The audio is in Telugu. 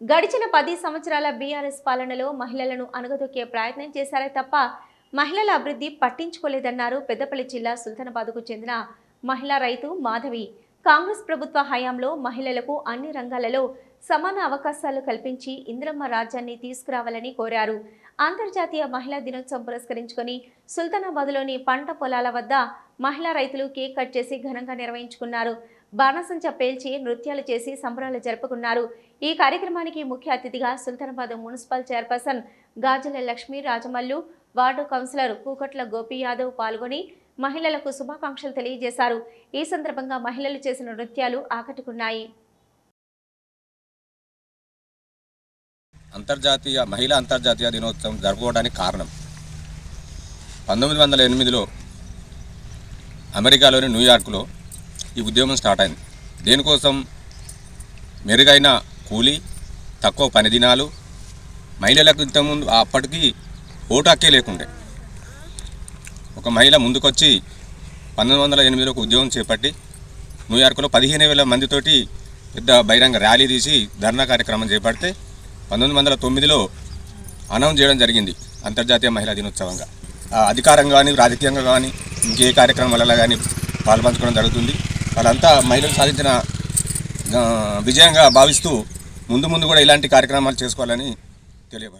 గడిచిన 10 సంవత్సరాల బీఆర్ఎస్ పాలనలో మహిళలను అణగదొక్కే ప్రయత్నం చేశారే తప్ప మహిళల అభివృద్ధి పట్టించుకోలేదన్నారు పెద్దపల్లి జిల్లా సుల్తానాబాద్కు చెందిన మహిళా రైతు మాధవి. కాంగ్రెస్ ప్రభుత్వ హయాంలో మహిళలకు అన్ని రంగాలలో సమాన అవకాశాలు కల్పించి ఇందిరమ్మ రాజ్యాన్ని తీసుకురావాలని కోరారు. అంతర్జాతీయ మహిళా దినోత్సవం పురస్కరించుకొని సుల్తానాబాద్లోని పంట పొలాల వద్ద మహిళా రైతులు కేక్ కట్ చేసి ఘనంగా నిర్వహించుకున్నారు. బాణసంచ పేల్చి నృత్యాలు చేసి సంబరాలు జరుపుకున్నారు. ఈ కార్యక్రమానికి ముఖ్య అతిథిగా Sultanabad municipal chairperson Gajala Lakshmi Rajamallu, ward councillor Kukatla Gopi Yadav పాల్గొని మహిళలకు శుభాకాంక్షలు తెలియజేశారు. ఈ సందర్భంగా మహిళలు చేసిన నృత్యాలు ఆకట్టుకున్నాయి. మహిళా అంతర్జాతీయ దినోత్సవం జరుపుకోవడానికి కారణం 1908లో అమెరికాలోని న్యూయార్క్లో ఈ ఉద్యమం స్టార్ట్ అయింది. దేనికోసం? మెరుగైన కూలీ, తక్కువ పని దినాలు, మహిళలకు ఇంతకుముందు అప్పటికి ఓటు హక్కే లేకుండే. ఒక మహిళ ముందుకొచ్చి 1908లో ఒక ఉద్యమం చేపట్టి న్యూయార్క్లో 15,000 మందితోటి పెద్ద బహిరంగ ర్యాలీ తీసి ధర్నా కార్యక్రమం చేపడితే 1909లో అనౌన్స్ చేయడం జరిగింది అంతర్జాతీయ మహిళా దినోత్సవంగా. అధికారంగా కానీ రాజకీయంగా కానీ ఇంకే కార్యక్రమాలలో కానీ పాల్పంచుకోవడం జరుగుతుంది. వాళ్ళంతా మహిళలు సాధించిన విజయంగా భావిస్తూ ముందు కూడా ఇలాంటి కార్యక్రమాలు చేసుకోవాలని తెలియపరుస్తారు.